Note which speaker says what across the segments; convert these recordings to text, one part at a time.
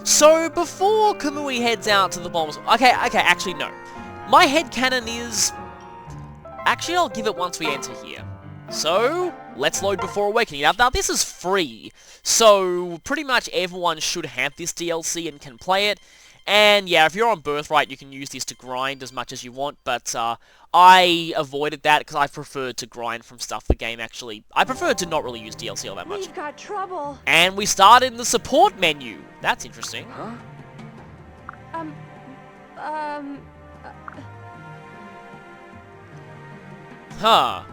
Speaker 1: So, before Kamui heads out to the bombs... Okay, actually, no. My headcanon is... Actually, I'll give it once we enter here. So, let's load Before Awakening. Now, this is free, so pretty much everyone should have this DLC and can play it. And yeah, if you're on Birthright, you can use this to grind as much as you want, but I avoided that because I preferred to grind from stuff the game actually... I preferred to not really use DLC all that much.
Speaker 2: We've got trouble.
Speaker 1: And we start in the support menu. That's interesting.
Speaker 3: Huh?
Speaker 1: Huh.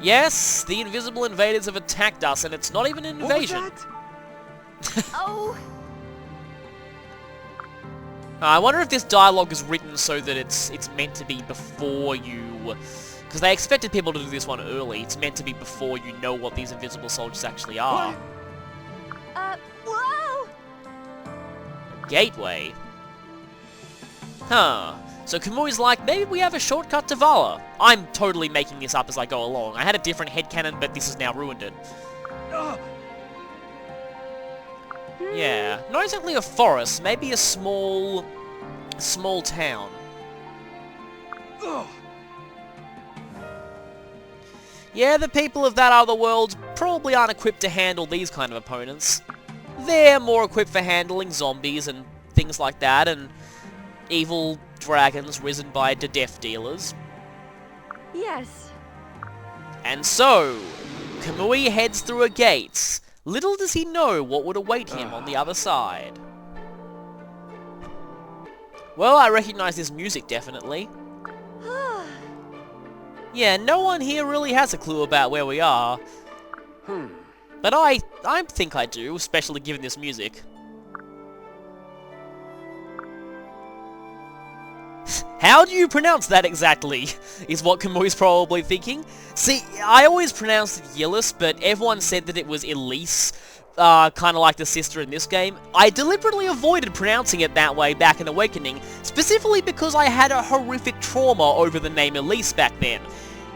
Speaker 1: Yes, the invisible invaders have attacked us, and it's not even an invasion.
Speaker 3: What was that?
Speaker 2: Oh.
Speaker 1: I wonder if this dialogue is written so that it's meant to be before you... Because they expected people to do this one early. It's meant to be before you know what these invisible soldiers actually are.
Speaker 2: Whoa!
Speaker 1: Gateway. Huh. So Kamui's like, maybe we have a shortcut to Vala. I'm totally making this up as I go along. I had a different headcanon, but this has now ruined it. Yeah, not exactly a forest, maybe a small town. Yeah, the people of that other world probably aren't equipped to handle these kind of opponents. They're more equipped for handling zombies and things like that, and evil dragons risen by the death dealers.
Speaker 2: Yes.
Speaker 1: And so, Kamui heads through a gate. Little does he know what would await him on the other side. Well, I recognize this music, definitely. Yeah, no one here really has a clue about where we are. But I think I do, especially given this music. How do you pronounce that exactly? Is what Kamui's probably thinking. See, I always pronounced it Yillis, but everyone said that it was Elise, kind of like the sister in this game. I deliberately avoided pronouncing it that way back in Awakening, specifically because I had a horrific trauma over the name Elise back then.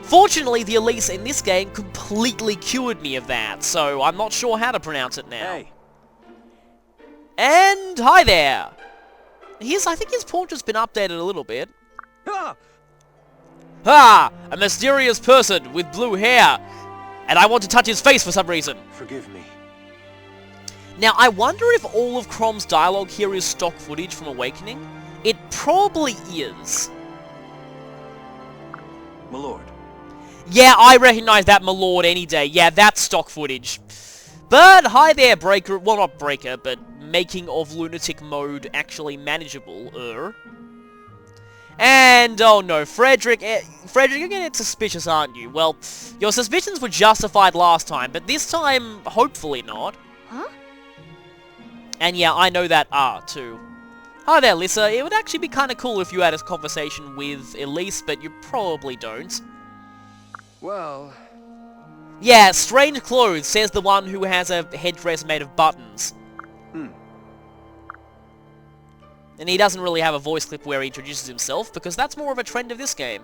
Speaker 1: Fortunately, the Elise in this game completely cured me of that, so I'm not sure how to pronounce it now.
Speaker 3: Hey.
Speaker 1: And hi there! I think his portrait's been updated a little bit. Ah! A mysterious person with blue hair! And I want to touch his face for some reason.
Speaker 3: Forgive me.
Speaker 1: Now, I wonder if all of Chrom's dialogue here is stock footage from Awakening? It probably is.
Speaker 3: My lord.
Speaker 1: Yeah, I recognize that, my lord, any day. Yeah, that's stock footage. But, hi there, Breaker. Well, not Breaker, but making of Lunatic Mode actually manageable. And, oh no, Frederick, you're getting suspicious, aren't you? Well, your suspicions were justified last time, but this time, hopefully not.
Speaker 2: Huh?
Speaker 1: And yeah, I know that too. Hi there, Lissa. It would actually be kind of cool if you had a conversation with Elise, but you probably don't.
Speaker 3: Well...
Speaker 1: Yeah, strange clothes, says the one who has a headdress made of buttons. And he doesn't really have a voice clip where he introduces himself, because that's more of a trend of this game.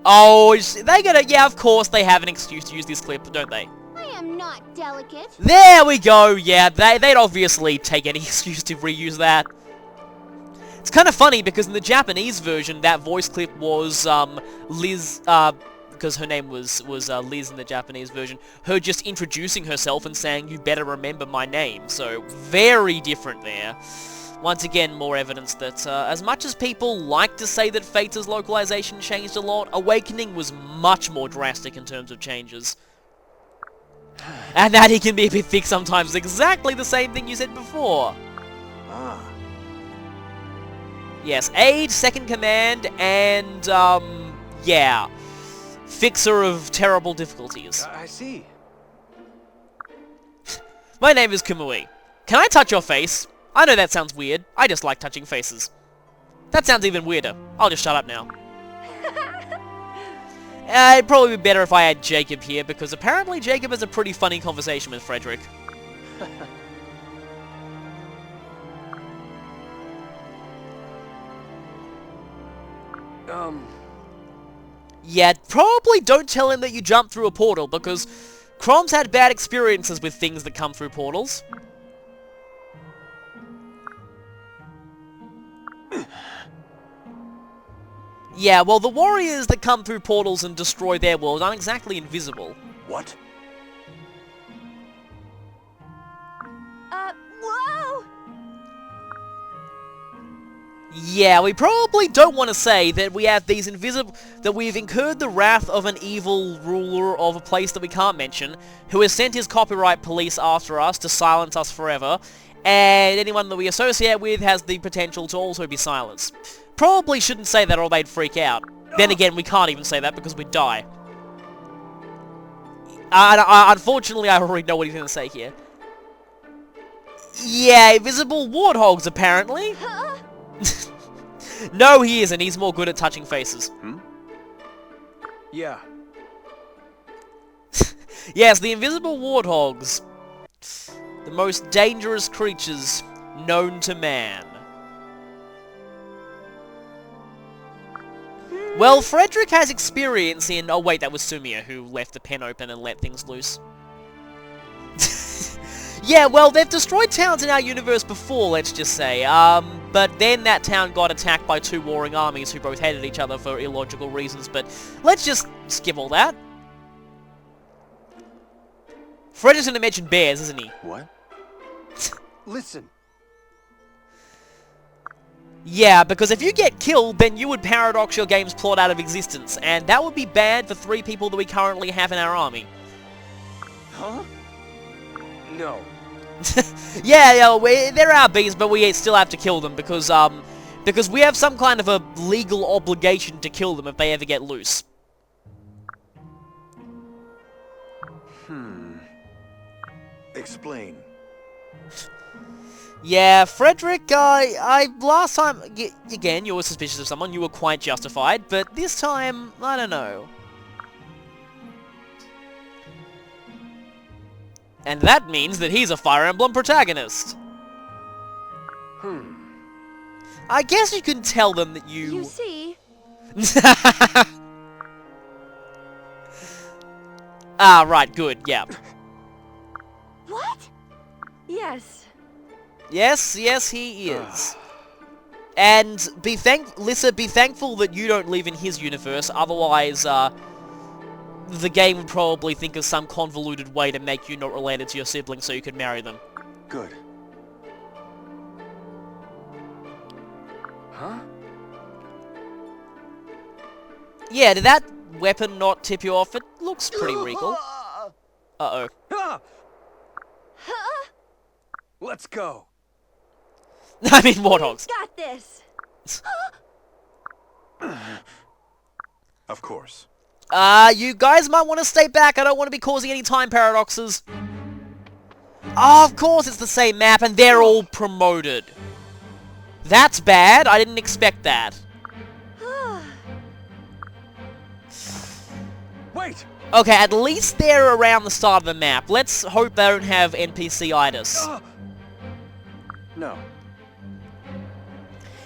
Speaker 1: Oh, yeah, of course they have an excuse to use this clip, don't they?
Speaker 2: I am not delicate.
Speaker 1: There we go, yeah, they'd obviously take any excuse to reuse that. It's kind of funny, because in the Japanese version, that voice clip was, Liz, because her name was Liz in the Japanese version, her just introducing herself and saying, "You better remember my name." So, very different there. Once again, more evidence that, as much as people like to say that Fate's localization changed a lot, Awakening was much more drastic in terms of changes. And that he can be a bit thick sometimes, exactly the same thing you said before. Yes, aid, second command, and, yeah. Fixer of terrible difficulties.
Speaker 3: I see.
Speaker 1: My name is Kamui. Can I touch your face? I know that sounds weird. I just like touching faces. That sounds even weirder. I'll just shut up now. It'd probably be better if I had Jacob here, because apparently Jacob has a pretty funny conversation with Frederick. Yeah, probably don't tell him that you jumped through a portal, because Chrom's had bad experiences with things that come through portals. Yeah, well, the warriors that come through portals and destroy their world aren't exactly invisible.
Speaker 3: What?
Speaker 2: Whoa!
Speaker 1: Yeah, we probably don't want to say that we have these that we've incurred the wrath of an evil ruler of a place that we can't mention, who has sent his copyright police after us to silence us forever, and anyone that we associate with has the potential to also be silenced. Probably shouldn't say that or they'd freak out. Then again, we can't even say that because we'd die. Unfortunately, I already know what he's going to say here. Yeah, invisible warthogs, apparently.
Speaker 2: Huh?
Speaker 1: No, he isn't. He's more good at touching faces.
Speaker 3: Hmm? Yeah.
Speaker 1: Yes, the invisible warthogs. The most dangerous creatures known to man. Well, Frederick has experience in... Oh wait, that was Sumia who left the pen open and let things loose. Yeah, well, they've destroyed towns in our universe before, let's just say. But then that town got attacked by two warring armies who both hated each other for illogical reasons, but let's just skip all that. Frederick's gonna mention bears, isn't he?
Speaker 3: What? Listen.
Speaker 1: Yeah, because if you get killed, then you would paradox your game's plot out of existence, and that would be bad for 3 people that we currently have in our army.
Speaker 3: Huh? No.
Speaker 1: Yeah, they're our bees, but we still have to kill them because we have some kind of a legal obligation to kill them if they ever get loose.
Speaker 3: Explain.
Speaker 1: Yeah, Frederick, last time, again, you were suspicious of someone, you were quite justified, but this time, I don't know. And that means that he's a Fire Emblem protagonist. I guess you can tell them that you...
Speaker 2: You see?
Speaker 1: Ah, right, good, yeah.
Speaker 2: What? Yes.
Speaker 1: Yes, he is. And Lissa, be thankful that you don't live in his universe, otherwise, the game would probably think of some convoluted way to make you not related to your siblings so you could marry them.
Speaker 3: Good. Huh?
Speaker 1: Yeah, did that weapon not tip you off? It looks pretty regal. Uh-oh.
Speaker 2: Huh?
Speaker 3: Let's go.
Speaker 1: I mean, warthogs.
Speaker 2: Got this.
Speaker 3: Of course.
Speaker 1: You guys might want to stay back. I don't want to be causing any time paradoxes. Oh, of course it's the same map, and they're all promoted. That's bad. I didn't expect that.
Speaker 3: Wait.
Speaker 1: Okay, at least they're around the start of the map. Let's hope they don't have NPC-itis.
Speaker 3: No.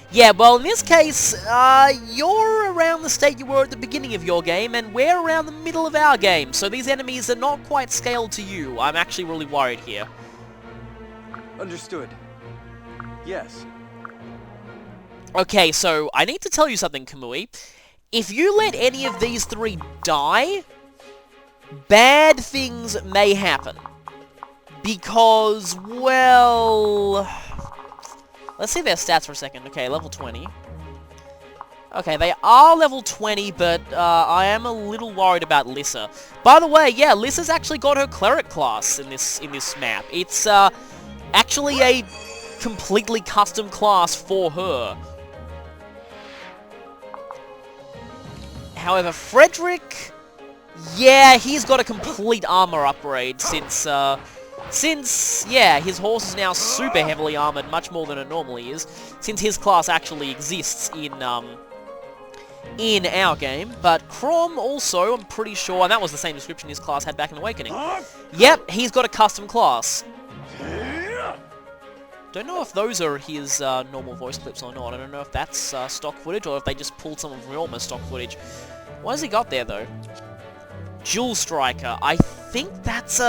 Speaker 1: Yeah, well, in this case, you're around the state you were at the beginning of your game, and we're around the middle of our game, so these enemies are not quite scaled to you. I'm actually really worried here.
Speaker 3: Understood. Yes.
Speaker 1: Okay, so I need to tell you something, Kamui. If you let any of these 3 die, bad things may happen. Because, well... Let's see their stats for a second. Okay, level 20. Okay, they are level 20, but I am a little worried about Lissa. By the way, yeah, Lissa's actually got her cleric class in this map. It's actually a completely custom class for her. However, Frederick, yeah, he's got a complete armor upgrade since, yeah, his horse is now super heavily armored, much more than it normally is, since his class actually exists in our game. But Chrom also, I'm pretty sure, and that was the same description his class had back in Awakening. Yep, he's got a custom class. Don't know if those are his normal voice clips or not. I don't know if that's stock footage or if they just pulled some of Realma's stock footage. What has he got there, though? Jewel Striker. I think that's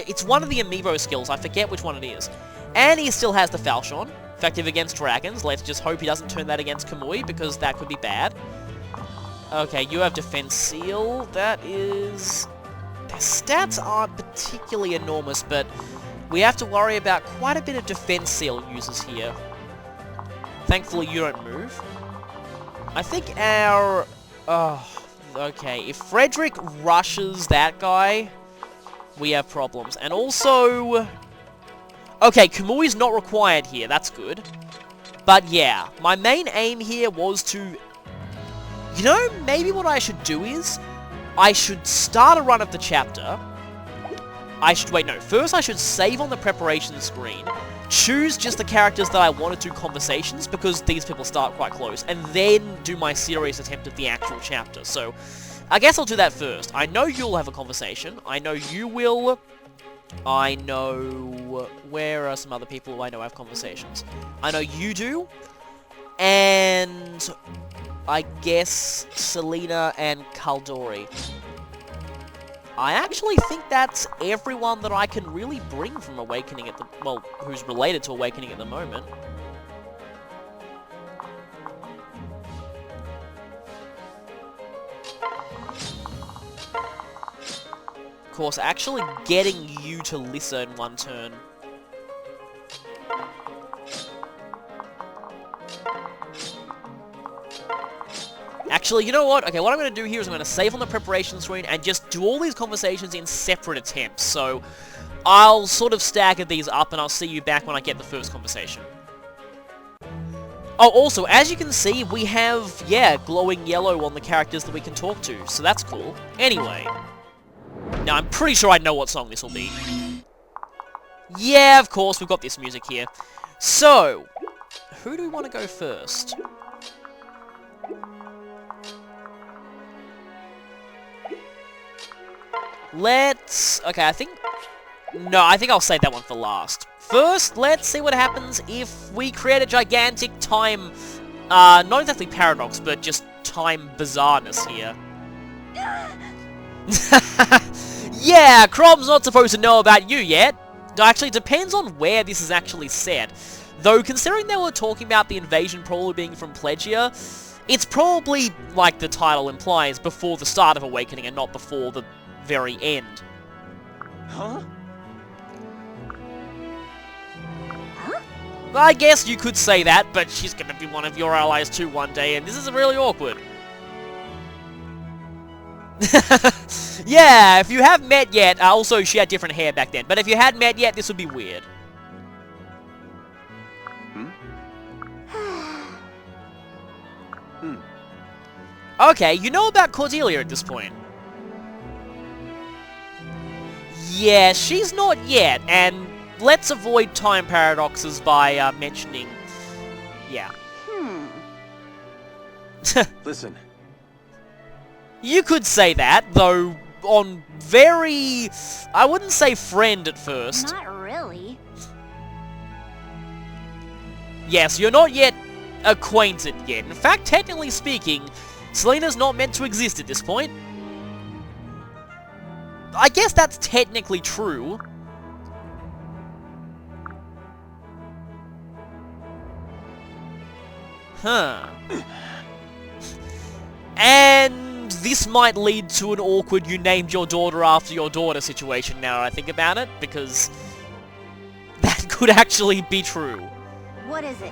Speaker 1: it's one of the amiibo skills. I forget which one it is. And he still has the Falchion, effective against dragons. Let's just hope he doesn't turn that against Kamui, because that could be bad. Okay, you have Defense Seal. That is... Their stats aren't particularly enormous, but we have to worry about quite a bit of Defense Seal users here. Thankfully, you don't move. I think our... Oh, okay. If Frederick rushes that guy, we have problems. And also... Okay, Kamui's not required here. That's good. But yeah, my main aim here was to... You know, maybe what I should do is... I should start a run of the chapter. First I should save on the preparation screen. Choose just the characters that I want to do conversations, because these people start quite close. And then do my serious attempt at the actual chapter. So, I guess I'll do that first. I know you'll have a conversation. I know you will... I know... Where are some other people who I know have conversations? I know you do. And... I guess Selena and Kaldori. I actually think that's everyone that I can really bring from Awakening at the... Well, who's related to Awakening at the moment. Of course, actually getting you to Lissa in one turn. Actually, you know what? Okay, what I'm going to do here is I'm going to save on the preparation screen and just do all these conversations in separate attempts. So, I'll sort of stagger these up and I'll see you back when I get the first conversation. Oh, also, as you can see, we have, yeah, glowing yellow on the characters that we can talk to. So that's cool. Anyway. Now, I'm pretty sure I know what song this will be. Yeah, of course, we've got this music here. So, who do we want to go first? Okay, I think I'll save that one for last. First, let's see what happens if we create a gigantic time, not exactly paradox, but just time bizarreness here. Yeah, Chrom's not supposed to know about you yet. Actually, it depends on where this is actually said. Though, considering they were talking about the invasion probably being from Plegia, it's probably, like the title implies, before the start of Awakening and not before the very end.
Speaker 3: Huh?
Speaker 1: I guess you could say that, but she's gonna be one of your allies too one day, and this is really awkward. Yeah, if you haven't met yet, also she had different hair back then, but if you hadn't met yet, this would be weird. Okay, you know about Cordelia at this point. Yeah, she's not yet, and let's avoid time paradoxes by mentioning... Yeah.
Speaker 3: Listen.
Speaker 1: You could say that, though on very... I wouldn't say friend at first.
Speaker 2: Not really.
Speaker 1: Yes, you're not yet acquainted yet. In fact, technically speaking, Selena's not meant to exist at this point. I guess that's technically true. Huh. And this might lead to an awkward you named your daughter after your daughter situation now I think about it, because that could actually be true.
Speaker 2: What is it?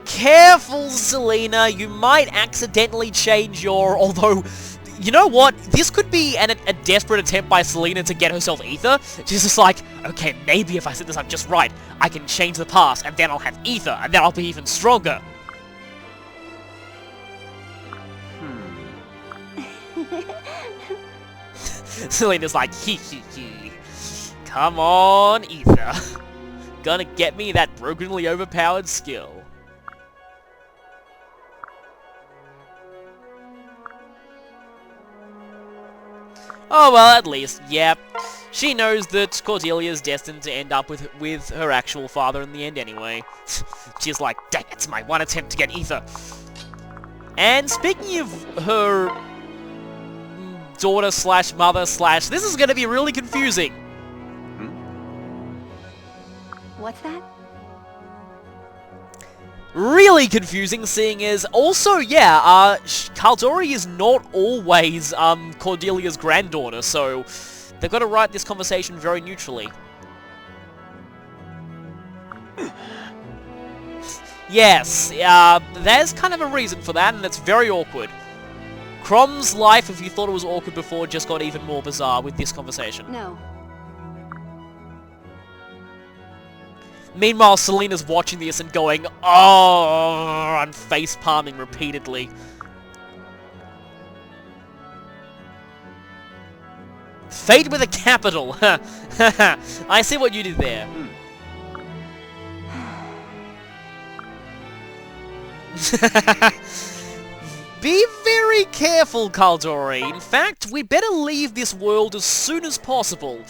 Speaker 1: Careful, Selena, you might accidentally change your... Although, you know what? This could be a desperate attempt by Selena to get herself ether. She's just like, okay, maybe if I set this up just right, I can change the past, and then I'll have ether, and then I'll be even stronger. Selena's like, hee hee hee. Come on, ether. Gonna get me that brokenly overpowered skill. Oh well, at least, yep. She knows that Cordelia's destined to end up with her actual father in the end anyway. She's like, dang, it's my one attempt to get ether. And speaking of her daughter slash mother slash, this is going to be really confusing.
Speaker 2: What's that?
Speaker 1: Really confusing, seeing as also, yeah, Caldori is not always Cordelia's granddaughter, so they've got to write this conversation very neutrally. Yes, there's kind of a reason for that, and it's very awkward. Chrom's life, if you thought it was awkward before, just got even more bizarre with this conversation.
Speaker 2: No.
Speaker 1: Meanwhile, Selena's watching this and going, "Oh," and face-palming repeatedly. Fate with a capital! I see what you did there. Be very careful, Caldori. In fact, we'd better leave this world as soon as possible.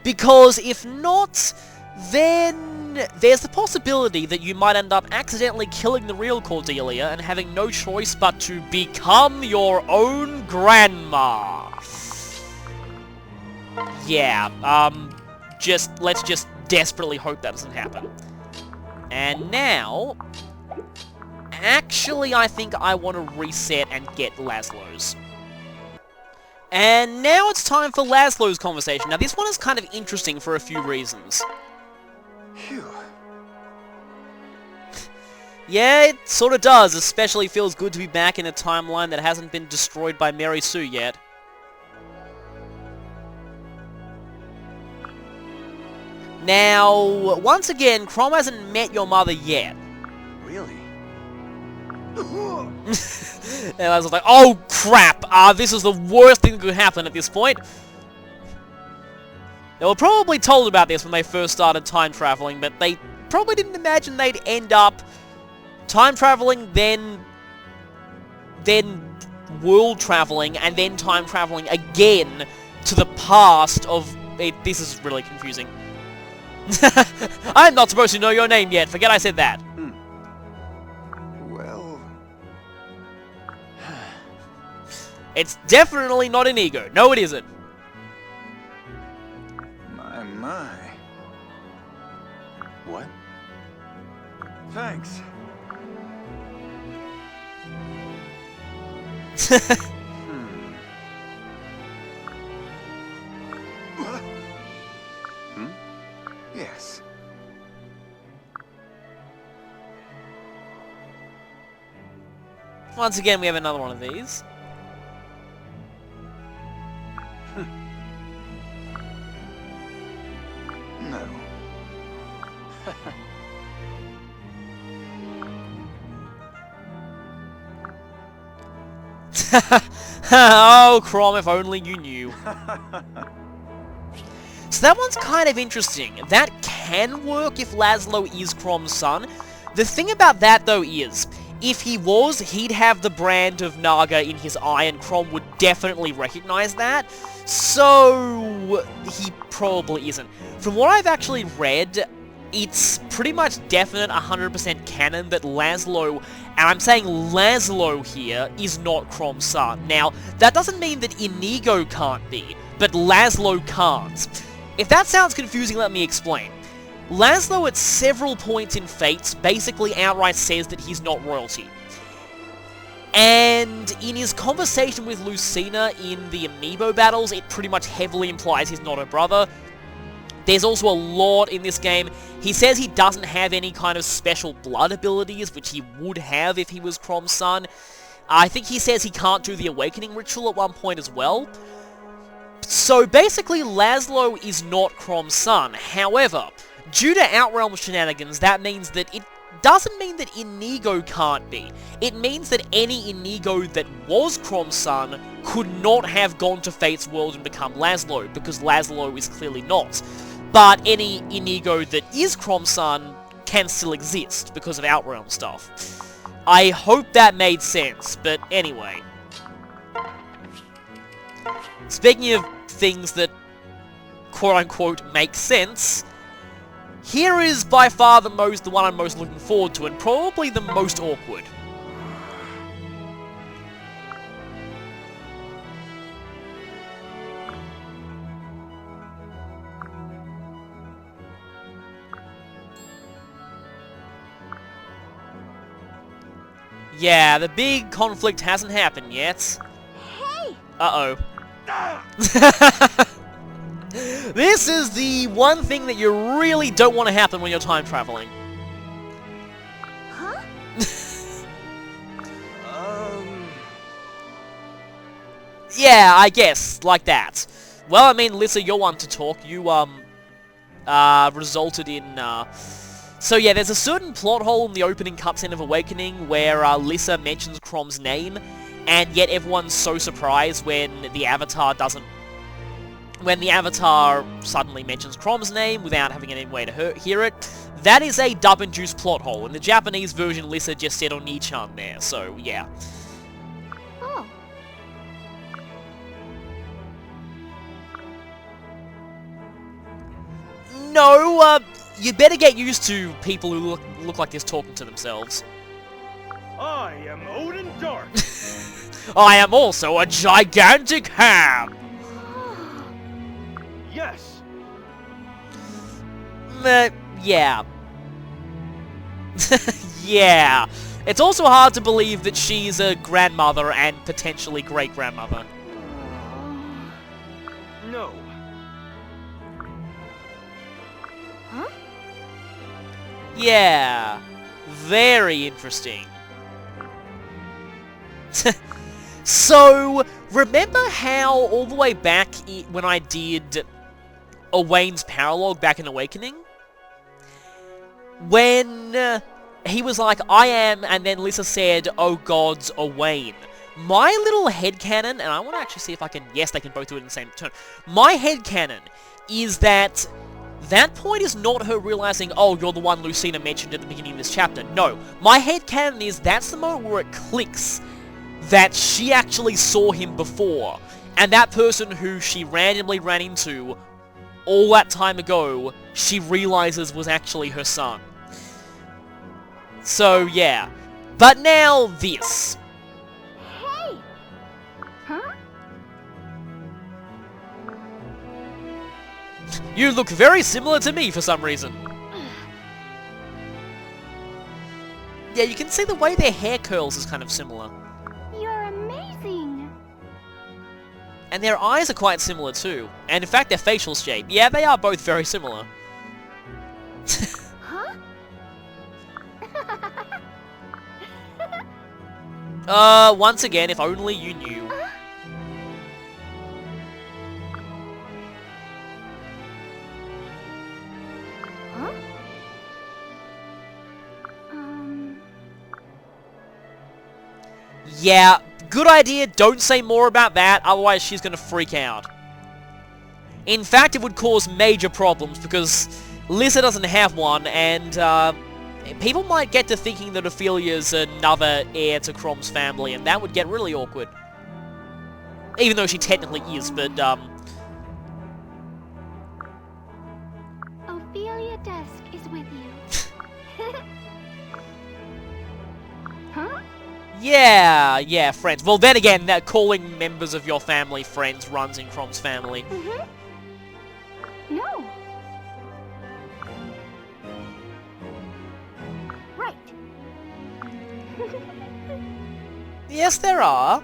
Speaker 1: Because if not, then there's the possibility that you might end up accidentally killing the real Cordelia and having no choice but to become your own grandma. Yeah, let's just desperately hope that doesn't happen. And now, actually, I think I want to reset and get Laszlo's. And now it's time for Laszlo's conversation. Now, this one is kind of interesting for a few reasons.
Speaker 3: Phew.
Speaker 1: Yeah, it sort of does, especially feels good to be back in a timeline that hasn't been destroyed by Mary Sue yet. Now, once again, Chrom hasn't met your mother yet.
Speaker 3: Really?
Speaker 1: And I was like, oh crap, this is the worst thing that could happen at this point. They were probably told about this when they first started time traveling, but they probably didn't imagine they'd end up time traveling, then world traveling, and then time traveling again to the past of it. This is really confusing. I'm not supposed to know your name yet. Forget I said that.
Speaker 3: Well...
Speaker 1: It's definitely not an ego. No, it isn't.
Speaker 3: My. What? Thanks. Yes.
Speaker 1: Once again, we have another one of these.
Speaker 3: No.
Speaker 1: Oh, Chrom, if only you knew. So that one's kind of interesting. That can work if Laszlo is Chrom's son. The thing about that, though, is, if he was, he'd have the brand of Naga in his eye, and Chrom would definitely recognize that. So, he probably isn't. From what I've actually read, it's pretty much definite 100% canon that Laszlo, and I'm saying Laszlo here, is not Chrom's son. Now, that doesn't mean that Inigo can't be, but Laszlo can't. If that sounds confusing, let me explain. Laszlo at several points in Fates basically outright says that he's not royalty. And in his conversation with Lucina in the Amiibo battles, it pretty much heavily implies he's not her brother. There's also a lot in this game. He says he doesn't have any kind of special blood abilities, which he would have if he was Chrom's son. I think he says he can't do the Awakening ritual at one point as well. So basically, Laszlo is not Chrom's son. However, due to Outrealm shenanigans, that means that it doesn't mean that Inigo can't be. It means that any Inigo that was Chrom's son could not have gone to Fate's world and become Laszlo, because Laszlo is clearly not. But any Inigo that is Chrom's son can still exist because of Outrealm stuff. I hope that made sense, but anyway. Speaking of things that quote-unquote make sense, here is by far the one I'm most looking forward to, and probably the most awkward. Yeah, the big conflict hasn't happened yet.
Speaker 2: Hey!
Speaker 1: Uh-oh. This is the one thing that you really don't want to happen when you're time traveling.
Speaker 2: Huh?
Speaker 1: Yeah, I guess, like that. Well, I mean, Lissa, you're one to talk. You, resulted in, So yeah, there's a certain plot hole in the opening cutscene of Awakening where, Lissa mentions Chrom's name, and yet everyone's so surprised when the Avatar suddenly mentions Chrom's name without having any way to hear it. That is a dub-induced plot hole. In the Japanese version, Lissa just said Oni-chan there, so yeah.
Speaker 2: Oh.
Speaker 1: No, you better get used to people who look like this talking to themselves.
Speaker 4: I am Odin Dark.
Speaker 1: I am also a gigantic ham!
Speaker 4: Yes.
Speaker 1: Yeah. Yeah. It's also hard to believe that she's a grandmother and potentially great-grandmother.
Speaker 4: No.
Speaker 2: Huh?
Speaker 1: Yeah. Very interesting. So, remember how all the way back when I did Owain's Paralogue back in Awakening? When he was like, I am, and then Lissa said, oh gods, Owain. My little headcanon, and I want to actually see if I can, yes, they can both do it in the same turn. My headcanon is that point is not her realizing, oh, you're the one Lucina mentioned at the beginning of this chapter. No, my headcanon is that's the moment where it clicks that she actually saw him before, and that person who she randomly ran into all that time ago, she realizes was actually her son. So, yeah. But now, this.
Speaker 2: Hey! Huh?
Speaker 1: You look very similar to me for some reason. Yeah, you can see the way their hair curls is kind of similar.
Speaker 2: You're amazing!
Speaker 1: And their eyes are quite similar too. And in fact, their facial shape. Yeah, they are both very similar.
Speaker 2: Huh?
Speaker 1: Once again, if only you knew.
Speaker 2: Huh?
Speaker 1: Yeah, good idea, don't say more about that, otherwise she's gonna freak out. In fact, it would cause major problems, because Lissa doesn't have one, and, people might get to thinking that Ophelia's another heir to Chrom's family, and that would get really awkward. Even though she technically is, but,
Speaker 2: Ophelia Dusk is with you. Huh?
Speaker 1: Yeah, friends. Well, then again, that calling members of your family friends runs in Chrom's family.
Speaker 2: Mm-hmm. No. Right.
Speaker 1: Yes, there are.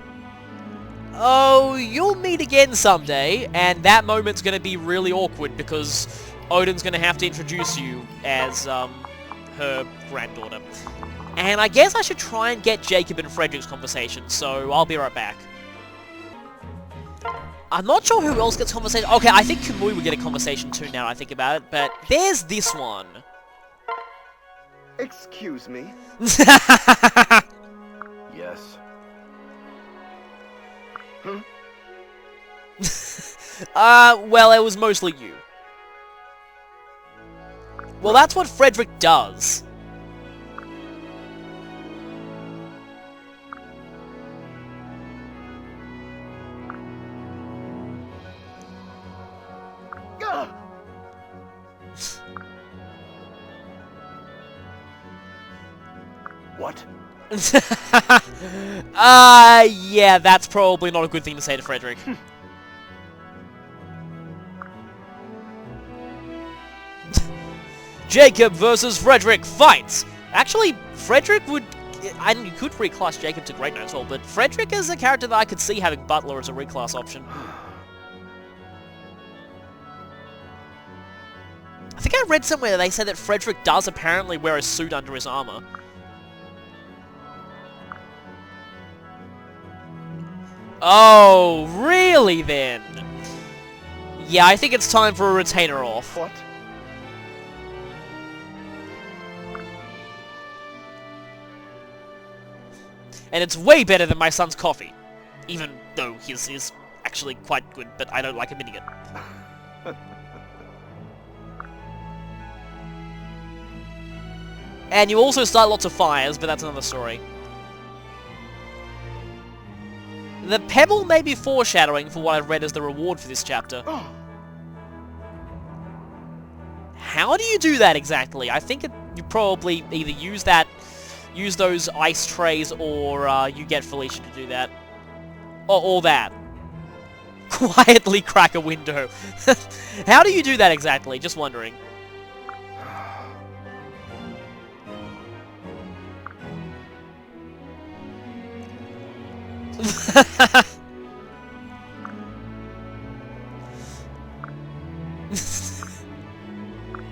Speaker 1: Oh, you'll meet again someday, and that moment's gonna be really awkward because Odin's gonna have to introduce you as, her granddaughter. And I guess I should try and get Jacob and Frederick's conversation, so I'll be right back. I'm not sure who else gets conversation. Okay, I think Kamui would get a conversation too now I think about it, but there's this one.
Speaker 4: Excuse me. Yes.
Speaker 1: Well, it was mostly you. Well, that's what Frederick does.
Speaker 4: What?
Speaker 1: Yeah, that's probably not a good thing to say to Frederick. Jacob versus Frederick, fight! Actually, Frederick would and you could reclass Jacob to Great Knight as well, but Frederick is a character that I could see having Butler as a reclass option. I think I read somewhere they said that Frederick does apparently wear a suit under his armor. Oh, really then? Yeah, I think it's time for a retainer off.
Speaker 4: What?
Speaker 1: And it's way better than my son's coffee. Even though his is actually quite good, but I don't like admitting it. And you also start lots of fires, but that's another story. The pebble may be foreshadowing for what I've read as the reward for this chapter. How do you do that exactly? I think you probably either use those ice trays, or you get Felicia to do that. Or that. Quietly crack a window. How do you do that exactly? Just wondering.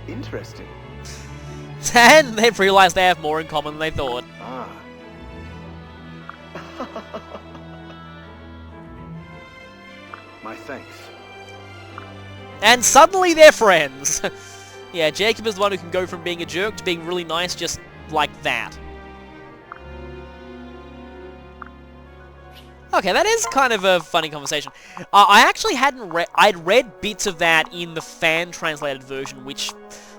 Speaker 4: Interesting.
Speaker 1: And they've realized they have more in common than they thought.
Speaker 4: Ah. My thanks.
Speaker 1: And suddenly they're friends. Yeah, Jacob is the one who can go from being a jerk to being really nice just like that. Okay, that is kind of a funny conversation. I actually hadn't read... I'd read bits of that in the fan-translated version, which,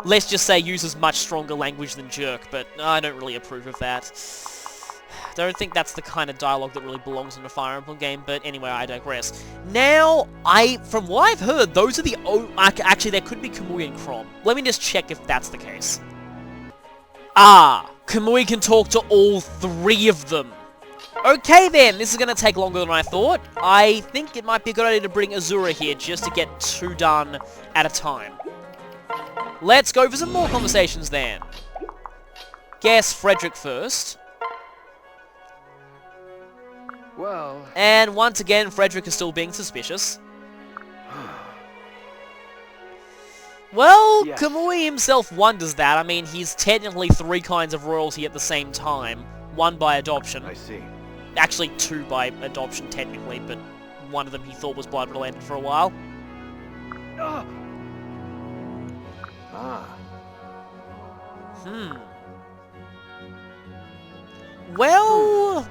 Speaker 1: let's just say, uses much stronger language than jerk, but I don't really approve of that. Don't think that's the kind of dialogue that really belongs in a Fire Emblem game, but anyway, I digress. Now, from what I've heard, those are the... actually, there could be Kamui and Chrom. Let me just check if that's the case. Ah, Kamui can talk to all three of them. Okay then, this is going to take longer than I thought. I think it might be a good idea to bring Azura here just to get two done at a time. Let's go for some more conversations then. Guess Frederick first.
Speaker 4: Well...
Speaker 1: And once again, Frederick is still being suspicious. Well,
Speaker 4: Yes.
Speaker 1: Kamui himself wonders that. I mean, he's technically three kinds of royalty at the same time. One by adoption.
Speaker 4: I see.
Speaker 1: Actually, two by adoption, technically, but one of them he thought was blood-related for a while.
Speaker 4: Ah.
Speaker 1: Well...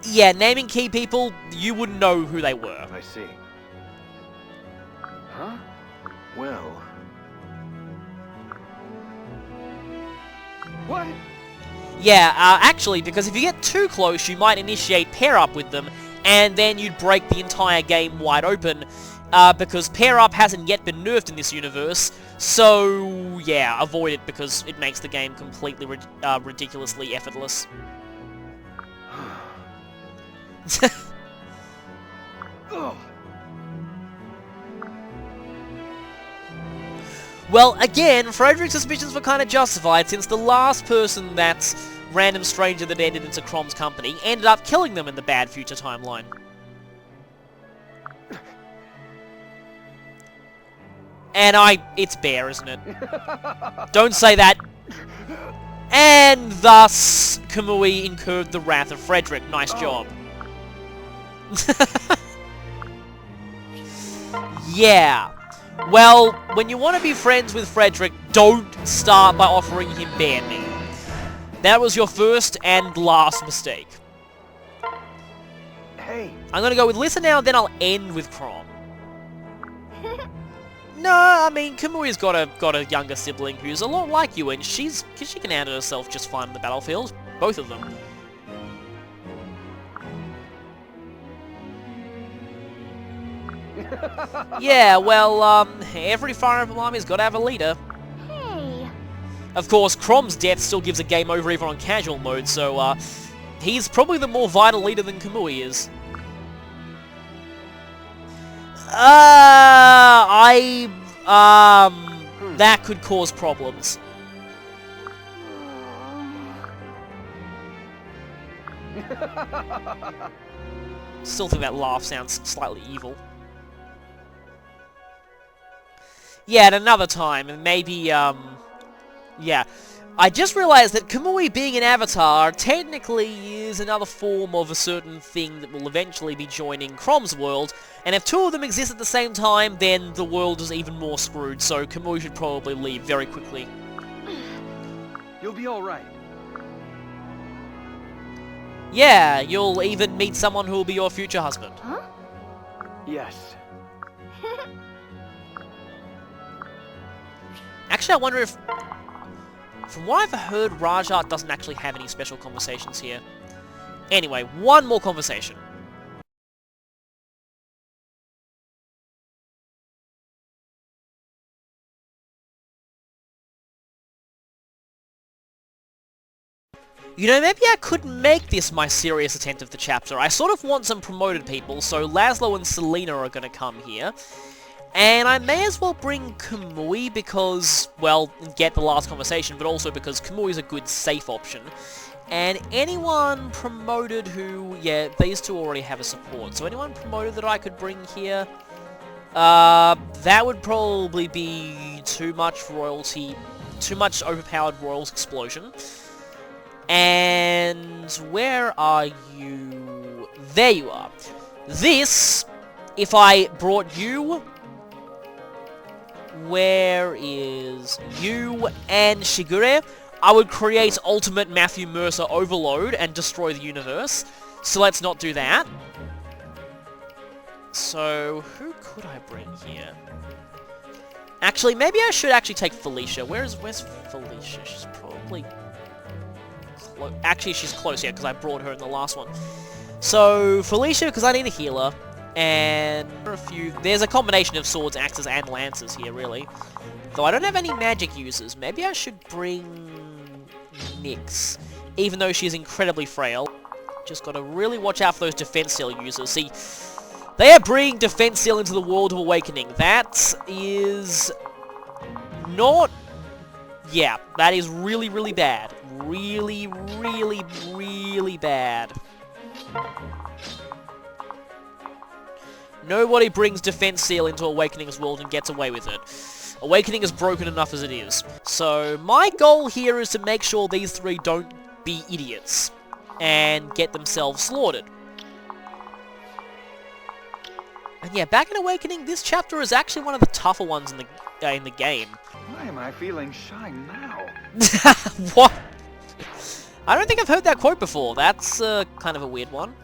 Speaker 1: Yeah, naming key people, you wouldn't know who they were.
Speaker 4: I see. Huh? Well... What?
Speaker 1: Yeah, actually, because if you get too close, you might initiate pair-up with them, and then you'd break the entire game wide open, because pair-up hasn't yet been nerfed in this universe, so yeah, avoid it because it makes the game completely ridiculously effortless. Well, again, Frederick's suspicions were kind of justified, since the last person that random stranger that entered into Chrom's company ended up killing them in the bad future timeline. And it's Bear, isn't it? Don't say that. And thus, Kamui incurred the wrath of Frederick. Nice job. Yeah. Well, when you want to be friends with Frederick, don't start by offering him bear meat. That was your first and last mistake.
Speaker 4: Hey.
Speaker 1: I'm gonna go with Lissa now, then I'll end with Chrom. No, I mean, Kamui's got a younger sibling who's a lot like you, and she can handle herself just fine on the battlefield. Both of them. Yeah, well, every Fire Emblem army's got to have a leader.
Speaker 2: Hey.
Speaker 1: Of course, Chrom's death still gives a game over even on casual mode, so, he's probably the more vital leader than Kamui is.
Speaker 2: Hmm.
Speaker 1: That could cause problems. Still think that laugh sounds slightly evil. Yeah, at another time, and maybe, yeah. I just realized that Kamui being an avatar technically is another form of a certain thing that will eventually be joining Chrom's world, and if two of them exist at the same time, then the world is even more screwed, so Kamui should probably leave very quickly.
Speaker 4: You'll be alright.
Speaker 1: Yeah, you'll even meet someone who will be your future husband.
Speaker 2: Huh?
Speaker 4: Yes.
Speaker 1: Actually, I wonder if... From what I've heard, Rajat doesn't actually have any special conversations here. Anyway, one more conversation. You know, maybe I could make this my serious attempt of the chapter. I sort of want some promoted people, so Laszlo and Selena are going to come here. And I may as well bring Kamui because, well, get the last conversation, but also because Kamui is a good safe option. And anyone promoted who, yeah, these two already have a support. So anyone promoted that I could bring here, that would probably be too much royalty, too much overpowered royals explosion. And where are you? There you are. This, if I brought you... Where is you and Shigure? I would create ultimate Matthew Mercer overload and destroy the universe. So let's not do that. So, who could I bring here? Actually, maybe I should actually take Felicia. Where's Felicia? She's probably... Actually, she's close, yeah, because I brought her in the last one. So, Felicia, because I need a healer. And a few... There's a combination of swords, axes, and lances here, really. Though I don't have any magic users. Maybe I should bring... Nyx. Even though she's incredibly frail. Just gotta really watch out for those defense seal users. See, they are bringing defense seal into the World of Awakening. That is... not... Yeah, that is really, really bad. Really, really, really bad. Nobody brings Defense Seal into Awakening's world and gets away with it. Awakening is broken enough as it is. So, my goal here is to make sure these three don't be idiots and get themselves slaughtered. And yeah, back in Awakening, this chapter is actually one of the tougher ones in the game.
Speaker 3: Why am I feeling shy now?
Speaker 1: What? I don't think I've heard that quote before. That's kind of a weird one.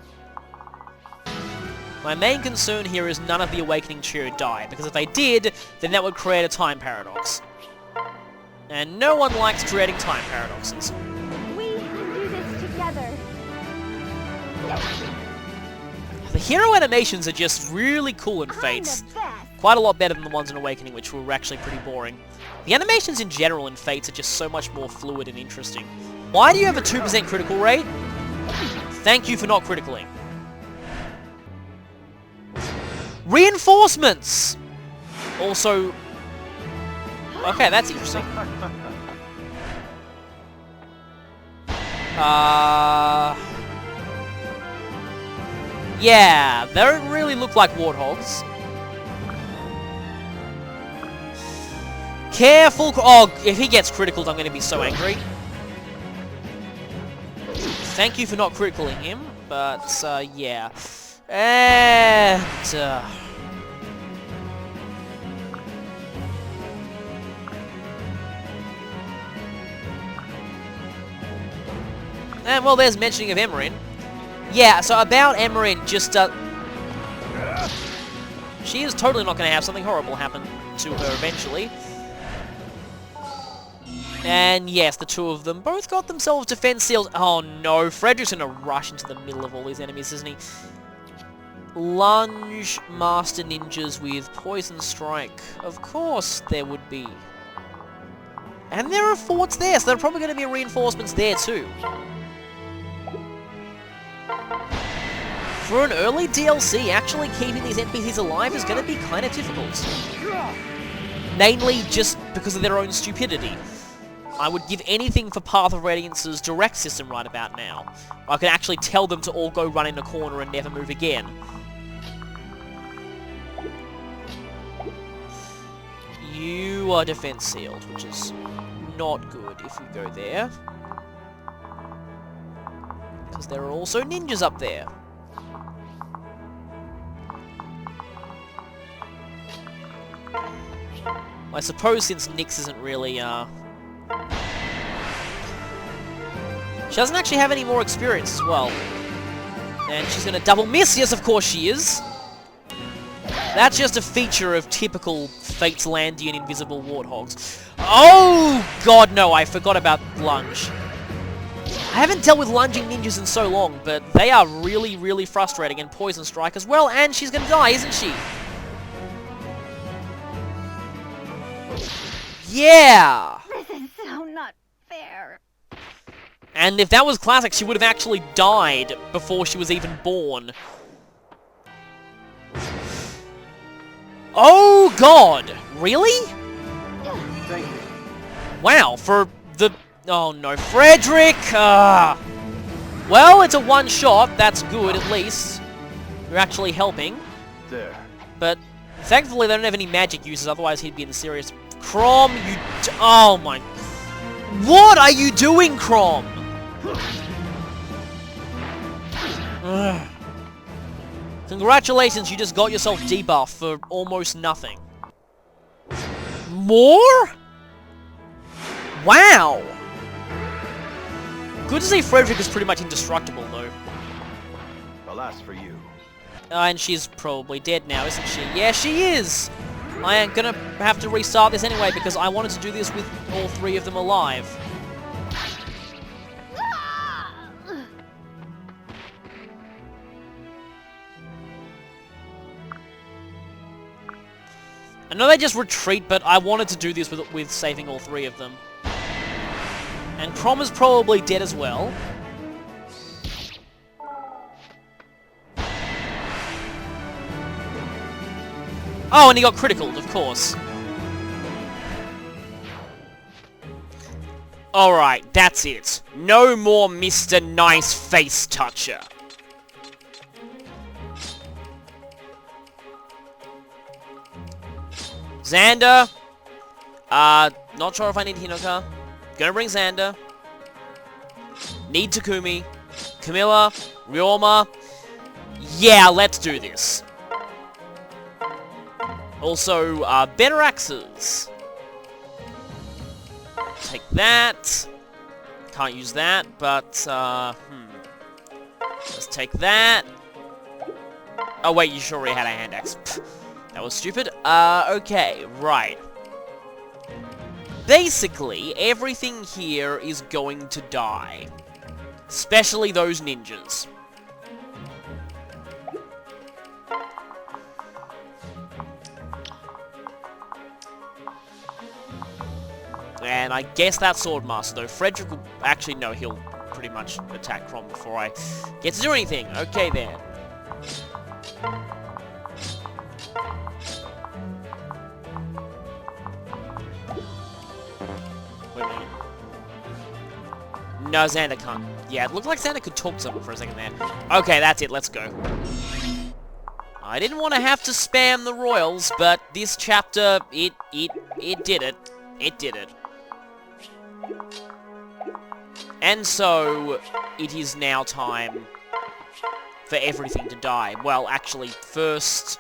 Speaker 1: My main concern here is none of the Awakening trio die, because if they did, then that would create a time paradox. And no one likes creating time paradoxes.
Speaker 2: We can do this together.
Speaker 1: The hero animations are just really cool in Fates.
Speaker 2: I'm the best.
Speaker 1: Quite a lot better than the ones in Awakening, which were actually pretty boring. The animations in general in Fates are just so much more fluid and interesting. Why do you have a 2% critical rate? Thank you for not criticaling. Reinforcements! Also... Okay, that's interesting. Yeah, they don't really look like warthogs. Careful! Oh, if he gets criticaled, I'm going to be so angry. Thank you for not criticaling him, but, yeah. And, and, well, there's mentioning of Emerin. Yeah, so about Emerin, just, she is totally not going to have something horrible happen to her eventually. And yes, the two of them both got themselves defense seals. Oh no, Frederick's going to rush into the middle of all these enemies, isn't he? Lunge Master Ninjas with Poison Strike. Of course there would be. And there are forts there, so there are probably going to be reinforcements there too. For an early DLC, actually keeping these NPCs alive is going to be kind of difficult. Namely, just because of their own stupidity. I would give anything for Path of Radiance's direct system right about now. I could actually tell them to all go run in a corner and never move again. You are defense sealed, which is not good if you go there. Because there are also ninjas up there. I suppose since Nyx isn't really, she doesn't actually have any more experience as well. And she's gonna double miss, yes of course she is! That's just a feature of typical Fate's Landian invisible warthogs. Oh god no, I forgot about lunge. I haven't dealt with lunging ninjas in so long, but they are really, really frustrating, and Poison Strike as well, and she's gonna die, isn't she? Yeah!
Speaker 2: This is so not fair.
Speaker 1: And if that was classic, she would have actually died before she was even born. Oh god! Really?
Speaker 4: Thank you.
Speaker 1: Wow, for the... Oh no, Frederick! Well, it's a one-shot, that's good at least. You're actually helping.
Speaker 4: There.
Speaker 1: But thankfully they don't have any magic uses, otherwise he'd be in serious... Chrom, you... Oh my... What are you doing, Chrom? Ugh. Congratulations, you just got yourself debuffed for almost nothing. More? Wow! Good to see Frederick is pretty much indestructible, though.
Speaker 4: Alas for you.
Speaker 1: And she's probably dead now, isn't she? Yeah, she is! I am gonna have to restart this anyway, because I wanted to do this with all three of them alive. I know they just retreat, but I wanted to do this with saving all three of them. And Chrom is probably dead as well. Oh, and he got criticaled, of course. Alright, that's it. No more Mr. Nice Face Toucher. Xander. Not sure if I need Hinoka. Gonna bring Xander. Need Takumi. Camilla. Ryoma. Yeah, let's do this. Also, better axes. Take that. Can't use that, but, Let's take that. Oh wait, you sure already had a hand axe. Pfft, that was stupid. Okay, right. Basically, everything here is going to die. Especially those ninjas. And I guess that Swordmaster, though. Frederick will... Actually, no, he'll pretty much attack Chrom before I get to do anything. Okay, then. Wait a minute. No, Xander can't. Yeah, it looked like Xander could talk to someone for a second there. Okay, that's it. Let's go. I didn't want to have to spam the royals, but this chapter, it did it. It did it. And so, it is now time for everything to die. Well, actually, first...